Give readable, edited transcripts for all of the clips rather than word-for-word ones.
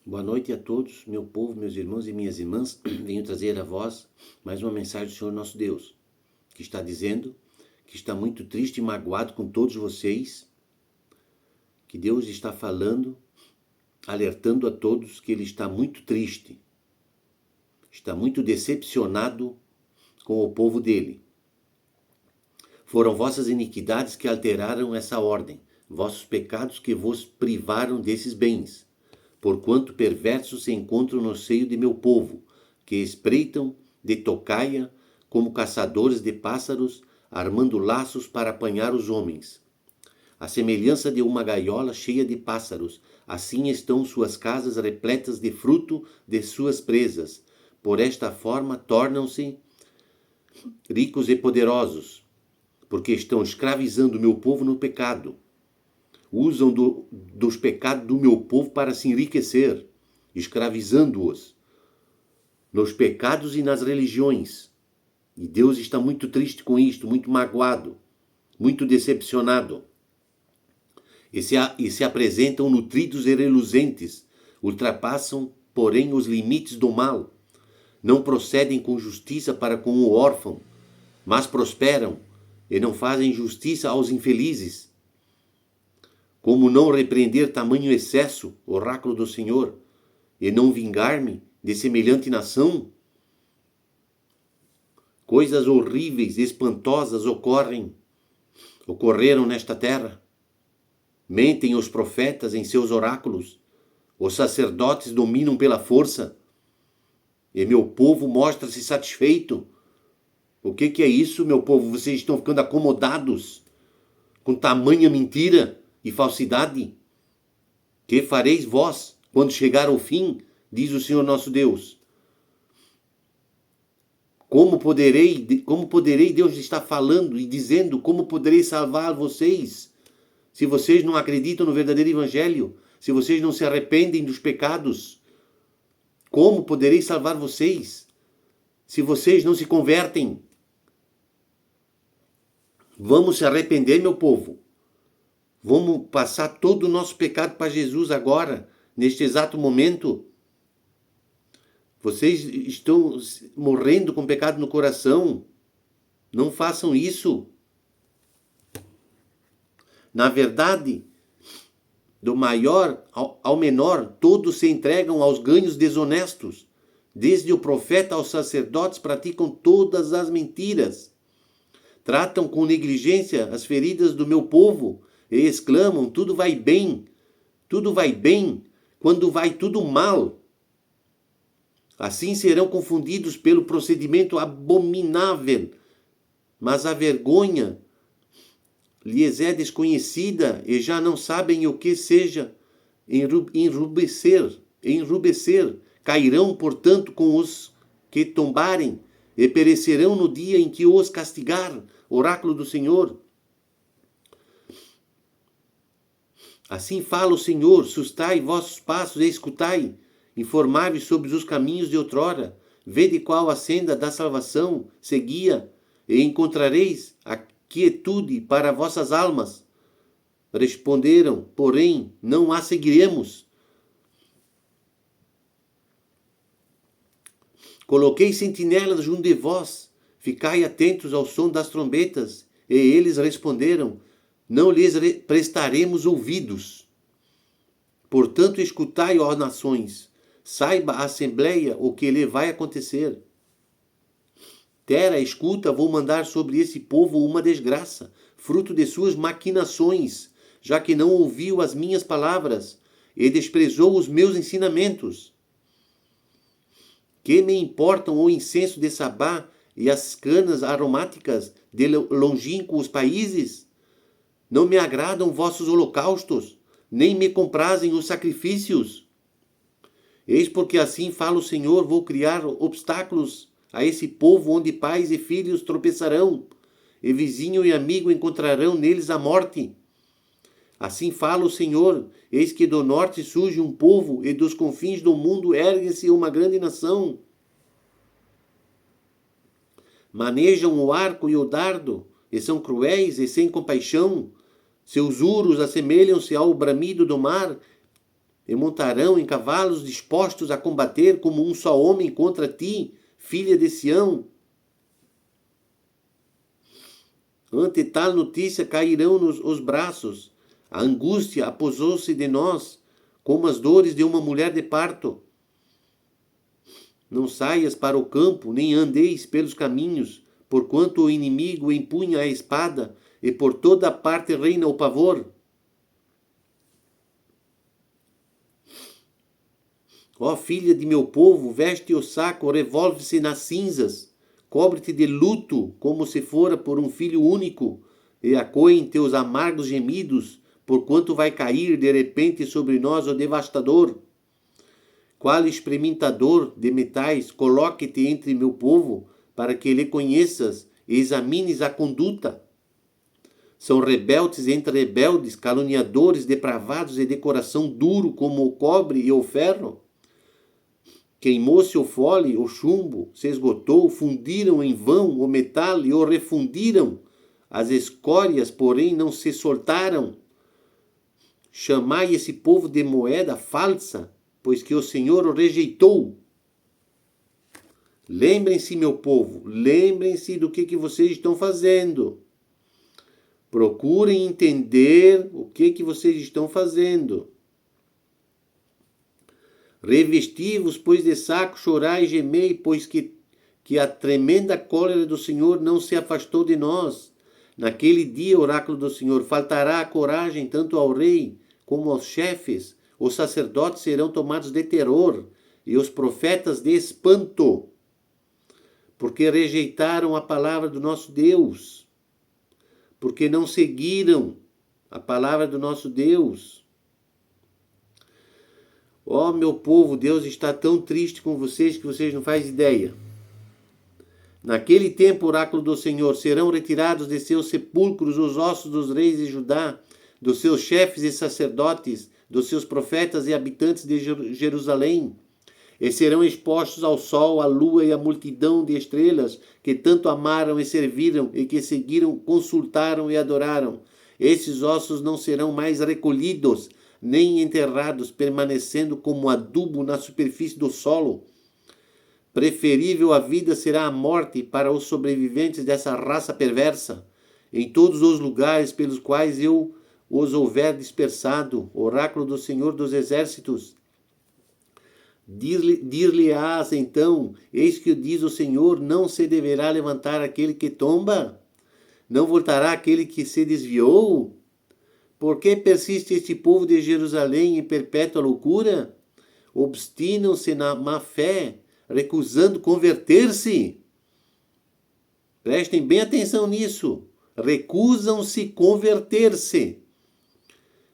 Boa noite a todos, meu povo, meus irmãos e minhas irmãs. Venho trazer a vós mais uma mensagem do Senhor nosso Deus, que está dizendo que está muito triste e magoado com todos vocês, que Deus está falando, alertando a todos que Ele está muito triste, está muito decepcionado com o povo dele. Foram vossas iniquidades que alteraram essa ordem, vossos pecados que vos privaram desses bens. Porquanto perversos se encontram no seio de meu povo, que espreitam de tocaia como caçadores de pássaros, armando laços para apanhar os homens. A semelhança de uma gaiola cheia de pássaros, assim estão suas casas repletas de fruto de suas presas. Por esta forma tornam-se ricos e poderosos, porque estão escravizando o meu povo no pecado. Usam dos pecados do meu povo para se enriquecer, escravizando-os nos pecados e nas religiões. E Deus está muito triste com isto, muito magoado, muito decepcionado. E se apresentam nutridos e reluzentes, ultrapassam, porém, os limites do mal. Não procedem com justiça para com o órfão, mas prosperam e não fazem justiça aos infelizes. Como não repreender tamanho excesso, oráculo do Senhor, e não vingar-me de semelhante nação? Coisas horríveis, espantosas ocorreram nesta terra. Mentem os profetas em seus oráculos, os sacerdotes dominam pela força, e meu povo mostra-se satisfeito. O que é isso, meu povo? Vocês estão ficando acomodados com tamanha mentira e falsidade? Que fareis vós quando chegar ao fim, diz o Senhor nosso Deus? Como poderei, Deus está falando e dizendo, como poderei salvar vocês, se vocês não acreditam no verdadeiro evangelho, se vocês não se arrependem dos pecados? Como poderei salvar vocês, se vocês não se convertem? Vamos se arrepender, meu povo. Vamos passar todo o nosso pecado para Jesus agora, neste exato momento. Vocês estão morrendo com pecado no coração. Não façam isso. Na verdade, do maior ao menor, todos se entregam aos ganhos desonestos. Desde o profeta aos sacerdotes praticam todas as mentiras. Tratam com negligência as feridas do meu povo e exclamam: tudo vai bem, quando vai tudo mal. Assim serão confundidos pelo procedimento abominável, mas a vergonha lhes é desconhecida e já não sabem o que seja enrubescer. Cairão, portanto, com os que tombarem e perecerão no dia em que os castigar. Oráculo do Senhor. Assim fala o Senhor: sustai vossos passos e escutai, informai-vos sobre os caminhos de outrora, vede qual a senda da salvação, seguia, e encontrareis a quietude para vossas almas. Responderam, porém, não a seguiremos. Coloquei sentinelas junto de vós, ficai atentos ao som das trombetas. E eles responderam, não lhes prestaremos ouvidos. Portanto, escutai, ó nações, saiba a assembleia o que lhe vai acontecer. Terra, escuta, vou mandar sobre esse povo uma desgraça, fruto de suas maquinações, já que não ouviu as minhas palavras e desprezou os meus ensinamentos. Que me importam o incenso de Sabá e as canas aromáticas de longínquos países? Não me agradam vossos holocaustos, nem me comprazem os sacrifícios. Eis porque assim fala o Senhor, vou criar obstáculos a esse povo onde pais e filhos tropeçarão, e vizinho e amigo encontrarão neles a morte. Assim fala o Senhor, eis que do norte surge um povo, e dos confins do mundo ergue-se uma grande nação. Manejam o arco e o dardo, e são cruéis e sem compaixão. Seus uros assemelham-se ao bramido do mar, e montarão em cavalos dispostos a combater como um só homem contra ti, filha de Sião. Ante tal notícia cairão-nos os braços. A angústia apossou-se de nós, como as dores de uma mulher de parto. Não saias para o campo, nem andeis pelos caminhos, porquanto o inimigo empunha a espada, e por toda parte reina o pavor. Ó filha de meu povo, veste o saco, revolve-se nas cinzas, cobre-te de luto, como se fora por um filho único, e acoem teus amargos gemidos, porquanto vai cair de repente sobre nós o devastador. Qual experimentador de metais, coloque-te entre meu povo, para que lhe conheças e examines a conduta. São rebeldes entre rebeldes, caluniadores, depravados e de coração duro como o cobre e o ferro. Queimou-se o fole, o chumbo, se esgotou, fundiram em vão o metal e o refundiram. As escórias, porém, não se soltaram. Chamai esse povo de moeda falsa, pois que o Senhor o rejeitou. Lembrem-se, meu povo, lembrem-se do que vocês estão fazendo. Procurem entender o que vocês estão fazendo. Revesti-vos, pois, de saco, chorai e gemei, pois que a tremenda cólera do Senhor não se afastou de nós. Naquele dia, oráculo do Senhor, faltará a coragem tanto ao rei como aos chefes. Os sacerdotes serão tomados de terror e os profetas de espanto, porque rejeitaram a palavra do nosso Deus, porque não seguiram a palavra do nosso Deus. Ó, meu povo, Deus está tão triste com vocês que vocês não fazem ideia. Naquele tempo, oráculo do Senhor, serão retirados de seus sepulcros os ossos dos reis de Judá, dos seus chefes e sacerdotes, dos seus profetas e habitantes de Jerusalém, e serão expostos ao sol, à lua e à multidão de estrelas que tanto amaram e serviram e que seguiram, consultaram e adoraram. Esses ossos não serão mais recolhidos, nem enterrados, permanecendo como adubo na superfície do solo. Preferível à vida será a morte para os sobreviventes dessa raça perversa, em todos os lugares pelos quais eu os houver dispersado, oráculo do Senhor dos Exércitos. Dir-lhe-ás então, eis que diz o Senhor, não se deverá levantar aquele que tomba? Não voltará aquele que se desviou? Por que persiste este povo de Jerusalém em perpétua loucura? Obstinam-se na má fé, recusando converter-se. Prestem bem atenção nisso. Recusam-se converter-se.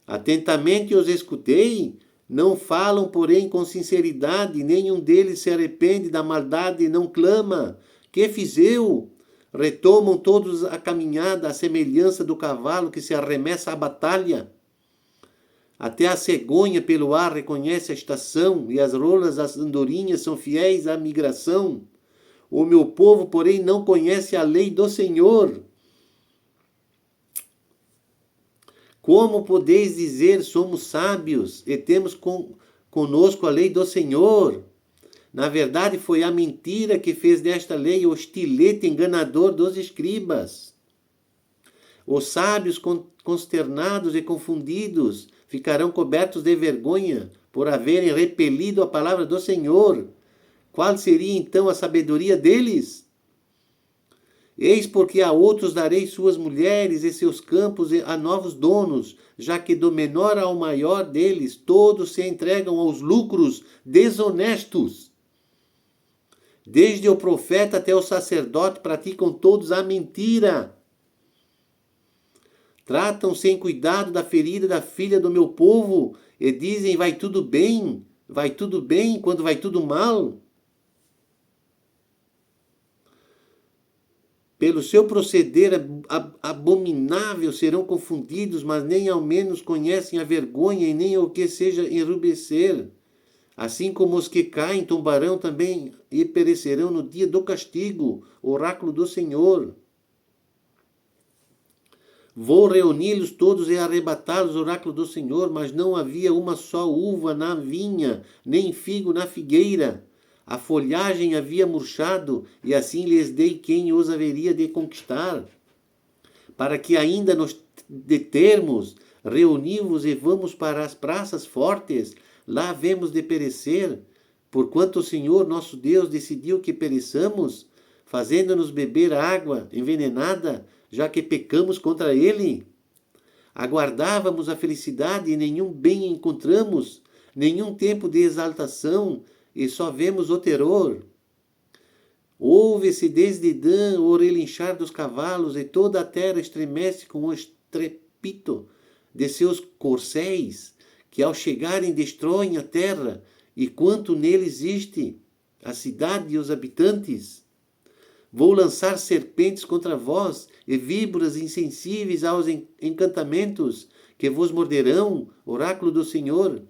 Atentamente os escutei, não falam, porém, com sinceridade, nenhum deles se arrepende da maldade e não clama. Que fiz eu? Retomam todos a caminhada à semelhança do cavalo que se arremessa à batalha. Até a cegonha pelo ar reconhece a estação, e as rolas, as andorinhas são fiéis à migração. O meu povo, porém, não conhece a lei do Senhor. Como podeis dizer, somos sábios e temos conosco a lei do Senhor? Na verdade, foi a mentira que fez desta lei o estilete enganador dos escribas. Os sábios, consternados e confundidos, ficarão cobertos de vergonha por haverem repelido a palavra do Senhor. Qual seria então a sabedoria deles? Eis porque a outros darei suas mulheres e seus campos a novos donos, já que do menor ao maior deles todos se entregam aos lucros desonestos. Desde o profeta até o sacerdote praticam todos a mentira. Tratam sem cuidado da ferida da filha do meu povo e dizem vai tudo bem quando vai tudo mal. Pelo seu proceder abominável serão confundidos, mas nem ao menos conhecem a vergonha e nem o que seja enrubescer. Assim como os que caem tombarão também e perecerão no dia do castigo, oráculo do Senhor. Vou reuni-los todos e arrebatá-los, oráculo do Senhor, mas não havia uma só uva na vinha, nem figo na figueira. A folhagem havia murchado, e assim lhes dei quem os haveria de conquistar. Para que ainda nos determos, reuni-vos e vamos para as praças fortes, lá havemos de perecer, porquanto o Senhor nosso Deus decidiu que pereçamos, fazendo-nos beber água envenenada, já que pecamos contra ele. Aguardávamos a felicidade e nenhum bem encontramos, nenhum tempo de exaltação, e só vemos o terror. Ouve-se desde Dan o relinchar dos cavalos, e toda a terra estremece com o estrepito de seus corcéis, que ao chegarem destroem a terra, e quanto nele existe, a cidade e os habitantes. Vou lançar serpentes contra vós, e víboras insensíveis aos encantamentos, que vos morderão, oráculo do Senhor.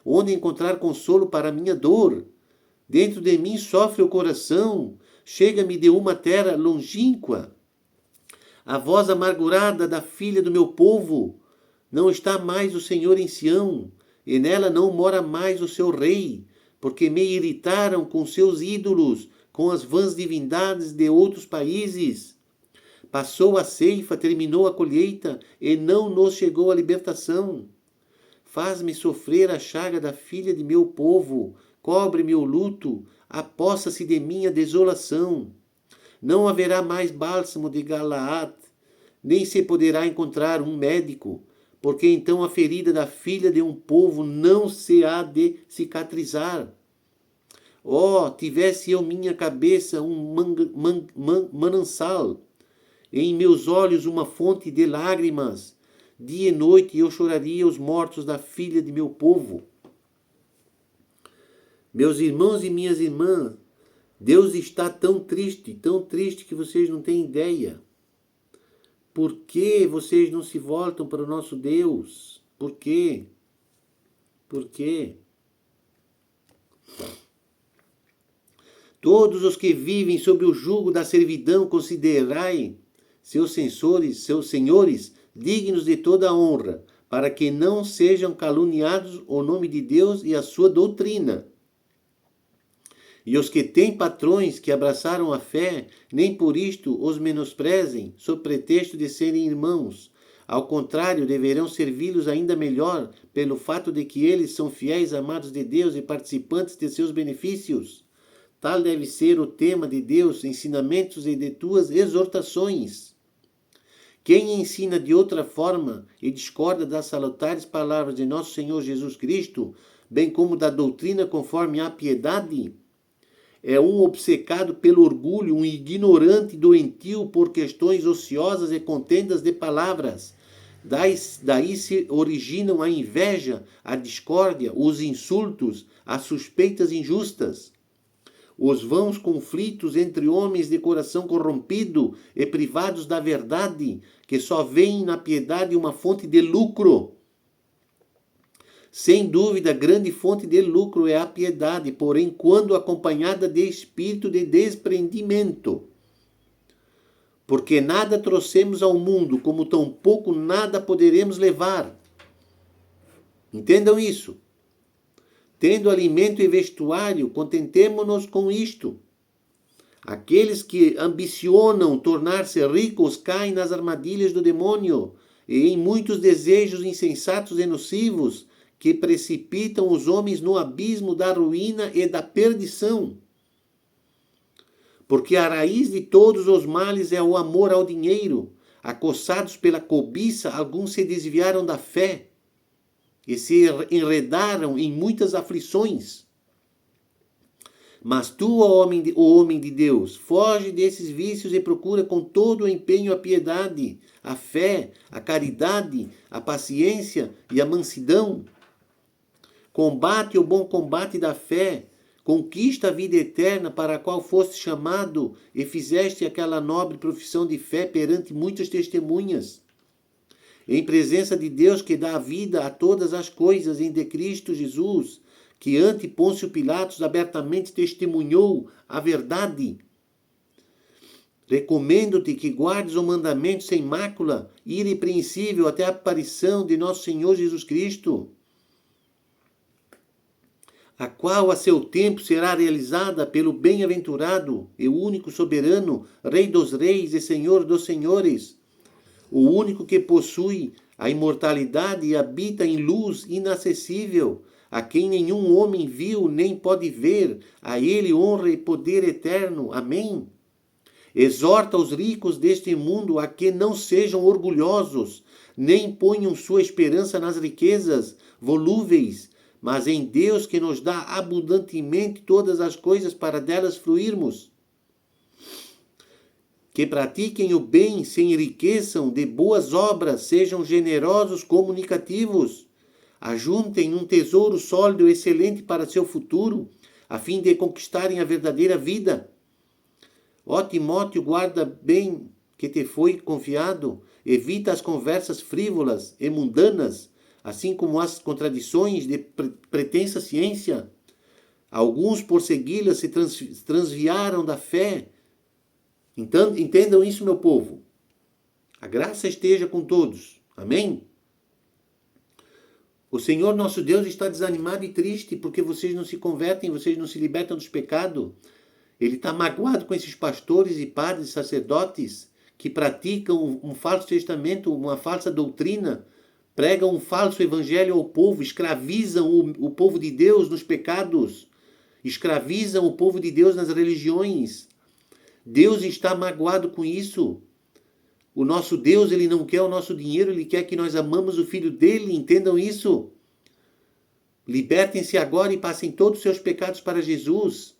Onde encontrar consolo para a minha dor? Dentro de mim sofre o coração, chega-me de uma terra longínqua. A voz amargurada da filha do meu povo, não está mais o Senhor em Sião, e nela não mora mais o seu rei, porque me irritaram com seus ídolos, com as vãs divindades de outros países. Passou a ceifa, terminou a colheita, e não nos chegou a libertação. Faz-me sofrer a chaga da filha de meu povo, cobre-me o luto, apossa-se de mim a desolação. Não haverá mais bálsamo de Galaad, nem se poderá encontrar um médico, porque então a ferida da filha de um povo não se há de cicatrizar. Oh, tivesse eu minha cabeça um manancial, e em meus olhos uma fonte de lágrimas. Dia e noite eu choraria os mortos da filha de meu povo. Meus irmãos e minhas irmãs, Deus está tão triste que vocês não têm ideia. Por que vocês não se voltam para o nosso Deus? Por quê? Por quê? Todos os que vivem sob o jugo da servidão, considerai seus senhores, dignos de toda a honra, para que não sejam caluniados o nome de Deus e a sua doutrina. E os que têm patrões que abraçaram a fé, nem por isto os menosprezem, sob pretexto de serem irmãos. Ao contrário, deverão servi-los ainda melhor, pelo fato de que eles são fiéis amados de Deus e participantes de seus benefícios. Tal deve ser o tema de Deus, ensinamentos e de tuas exortações. Quem ensina de outra forma e discorda das salutares palavras de nosso Senhor Jesus Cristo, bem como da doutrina conforme a piedade, é um obcecado pelo orgulho, um ignorante doentio por questões ociosas e contendas de palavras. Daí se originam a inveja, a discórdia, os insultos, as suspeitas injustas. Os vãos conflitos entre homens de coração corrompido e privados da verdade, que só veem na piedade uma fonte de lucro. Sem dúvida, grande fonte de lucro é a piedade, porém, quando acompanhada de espírito de desprendimento. Porque nada trouxemos ao mundo, como tampouco nada poderemos levar. Entendam isso. Tendo alimento e vestuário, contentemo-nos com isto. Aqueles que ambicionam tornar-se ricos caem nas armadilhas do demônio e em muitos desejos insensatos e nocivos que precipitam os homens no abismo da ruína e da perdição. Porque a raiz de todos os males é o amor ao dinheiro. Acossados pela cobiça, alguns se desviaram da fé e se enredaram em muitas aflições. Mas tu, ó homem de Deus, foge desses vícios e procura com todo o empenho a piedade, a fé, a caridade, a paciência e a mansidão. Combate o bom combate da fé, conquista a vida eterna para a qual foste chamado e fizeste aquela nobre profissão de fé perante muitas testemunhas. Em presença de Deus que dá vida a todas as coisas em de Cristo Jesus, que ante Pôncio Pilatos abertamente testemunhou a verdade. recomendo-te que guardes o mandamento sem mácula, irrepreensível até a aparição de nosso Senhor Jesus Cristo, a qual a seu tempo será realizada pelo bem-aventurado e único soberano, Rei dos reis e Senhor dos senhores, o único que possui a imortalidade e habita em luz inacessível, a quem nenhum homem viu nem pode ver, a ele honra e poder eterno. Amém. Exorta os ricos deste mundo a que não sejam orgulhosos, nem ponham sua esperança nas riquezas volúveis, mas em Deus que nos dá abundantemente todas as coisas para delas fluirmos. Que pratiquem o bem, se enriqueçam de boas obras, sejam generosos comunicativos. Ajuntem um tesouro sólido e excelente para seu futuro, a fim de conquistarem a verdadeira vida. Ó Timóteo, guarda bem que te foi confiado, evita as conversas frívolas e mundanas, assim como as contradições de pretensa ciência. Alguns, por segui-las, se transviaram da fé. Então, entendam isso, meu povo. A graça esteja com todos. Amém? O Senhor nosso Deus está desanimado e triste porque vocês não se convertem, vocês não se libertam dos pecados. Ele está magoado com esses pastores e padres, sacerdotes, que praticam um falso testamento, uma falsa doutrina, pregam um falso evangelho ao povo, escravizam o povo de Deus nos pecados, escravizam o povo de Deus nas religiões. Deus está magoado com isso. O nosso Deus, ele não quer o nosso dinheiro, ele quer que nós amamos o Filho dele, entendam isso. Libertem-se agora e passem todos os seus pecados para Jesus.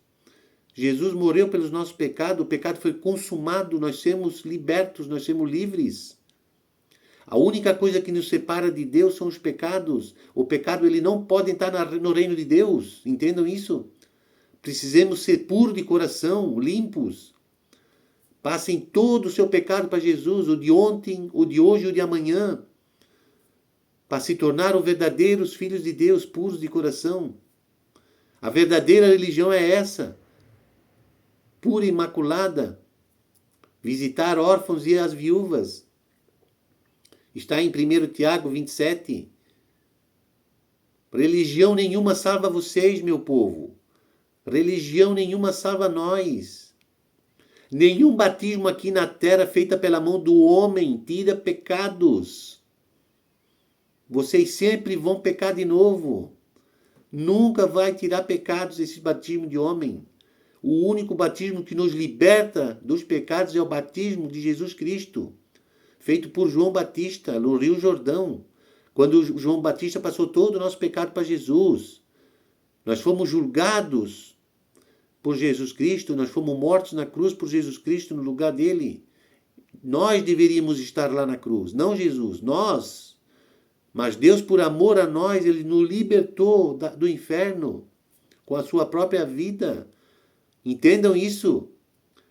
Jesus morreu pelos nossos pecados, o pecado foi consumado, nós somos libertos, nós somos livres. A única coisa que nos separa de Deus são os pecados. O pecado, ele não pode entrar no reino de Deus, entendam isso. Precisamos ser puros de coração, limpos. Passem todo o seu pecado para Jesus, o de ontem, o de hoje e o de amanhã, para se tornar verdadeiros filhos de Deus, puros de coração. A verdadeira religião é essa, pura e imaculada, visitar órfãos e as viúvas. Está em 1 Tiago 27. Religião nenhuma salva vocês, meu povo. Religião nenhuma salva nós. Nenhum batismo aqui na terra feita pela mão do homem tira pecados. Vocês sempre vão pecar de novo. Nunca vai tirar pecados esse batismo de homem. O único batismo que nos liberta dos pecados é o batismo de Jesus Cristo, feito por João Batista no Rio Jordão. Quando João Batista passou todo o nosso pecado para Jesus. Nós fomos julgados por Jesus Cristo, nós fomos mortos na cruz por Jesus Cristo no lugar dele. Nós deveríamos estar lá na cruz, não Jesus, nós. Mas Deus, por amor a nós, ele nos libertou do inferno com a sua própria vida. Entendam isso.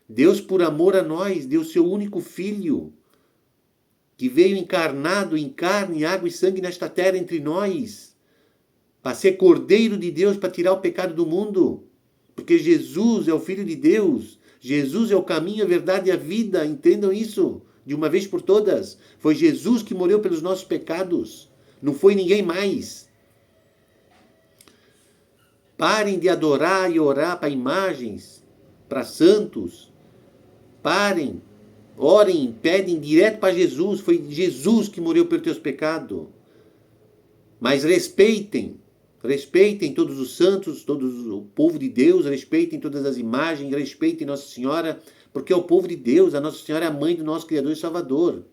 Deus, por amor a nós, deu seu único filho, que veio encarnado em carne, água e sangue nesta terra entre nós, para ser Cordeiro de Deus, para tirar o pecado do mundo. Porque Jesus é o Filho de Deus. Jesus é o caminho, a verdade e a vida. Entendam isso de uma vez por todas. Foi Jesus que morreu pelos nossos pecados. Não foi ninguém mais. Parem de adorar e orar para imagens, para santos. Parem. Orem, pedem direto para Jesus. Foi Jesus que morreu pelos teus pecados. Mas respeitem todos os santos, todo o povo de Deus, respeitem todas as imagens, respeitem Nossa Senhora, porque é o povo de Deus, a Nossa Senhora é a mãe do nosso Criador e Salvador.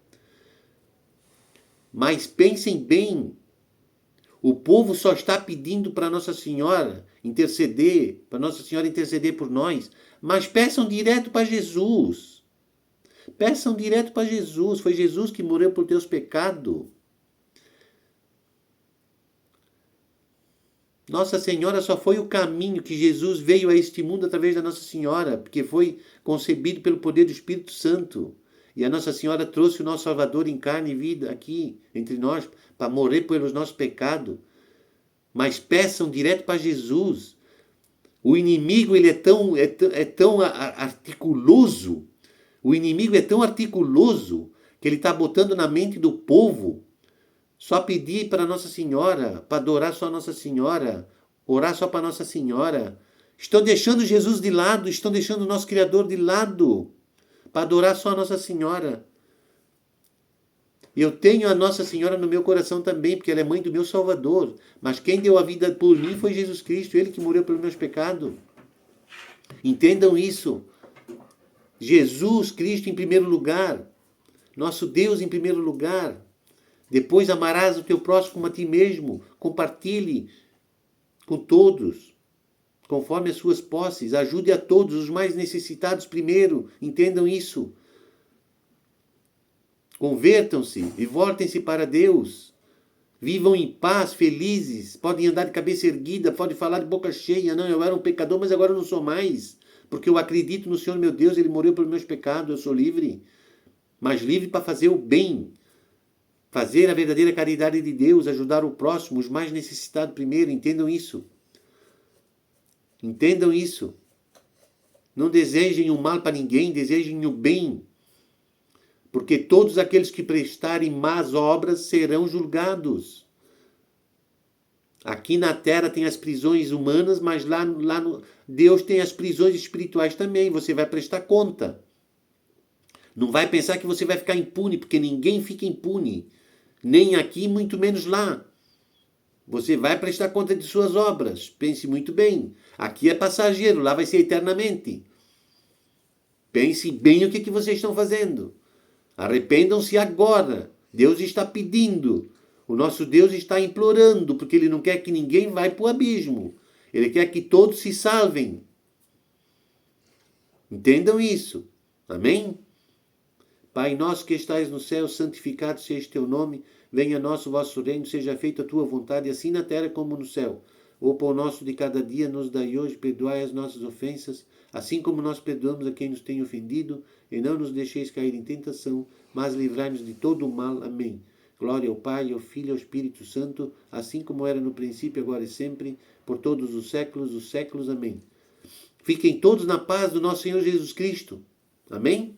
Mas pensem bem, o povo só está pedindo para Nossa Senhora interceder, por nós, mas peçam direto para Jesus. Peçam direto para Jesus, foi Jesus que morreu por teus pecados. Nossa Senhora só foi o caminho que Jesus veio a este mundo através da Nossa Senhora, porque foi concebido pelo poder do Espírito Santo. E a Nossa Senhora trouxe o nosso Salvador em carne e vida aqui entre nós, para morrer pelos nossos pecados. Mas peçam direto para Jesus. O inimigo, ele é tão articuloso, O inimigo é tão articuloso que ele está botando na mente do povo só pedir para Nossa Senhora, para adorar só Nossa Senhora, orar só para Nossa Senhora. Estão deixando Jesus de lado, estão deixando o nosso Criador de lado, para adorar só a Nossa Senhora. Eu tenho a Nossa Senhora no meu coração também, porque ela é mãe do meu Salvador. Mas quem deu a vida por mim foi Jesus Cristo, Ele que morreu pelos meus pecados. Entendam isso. Jesus Cristo em primeiro lugar. Nosso Deus em primeiro lugar. Depois amarás o teu próximo como a ti mesmo. Compartilhe com todos, conforme as suas posses. Ajude a todos, os mais necessitados primeiro. Entendam isso. Convertam-se e voltem-se para Deus. Vivam em paz, felizes. Podem andar de cabeça erguida, podem falar de boca cheia. Não, eu era um pecador, mas agora eu não sou mais. Porque eu acredito no Senhor meu Deus, Ele morreu pelos meus pecados, eu sou livre. Mas livre para fazer o bem. Fazer a verdadeira caridade de Deus, ajudar o próximo, os mais necessitados primeiro. Entendam isso. Entendam isso. Não desejem o mal para ninguém, desejem o bem. Porque todos aqueles que prestarem más obras serão julgados. Aqui na terra tem as prisões humanas, mas lá no Deus tem as prisões espirituais também. Você vai prestar conta. Não vai pensar que você vai ficar impune, porque ninguém fica impune. Nem aqui, muito menos lá. Você vai prestar conta de suas obras. Pense muito bem. Aqui é passageiro, lá vai ser eternamente. Pense bem o que vocês estão fazendo. Arrependam-se agora. Deus está pedindo. O nosso Deus está implorando, porque Ele não quer que ninguém vá para o abismo. Ele quer que todos se salvem. Entendam isso. Amém? Pai nosso que estais no céu, santificado seja teu nome. Venha a nós o vosso reino, seja feita a tua vontade, assim na terra como no céu. O pão nosso de cada dia nos dai hoje, perdoai as nossas ofensas, assim como nós perdoamos a quem nos tem ofendido, e não nos deixeis cair em tentação, mas livrai-nos de todo o mal. Amém. Glória ao Pai, ao Filho e ao Espírito Santo, assim como era no princípio, agora e sempre, por todos os séculos dos séculos. Amém. Fiquem todos na paz do nosso Senhor Jesus Cristo. Amém?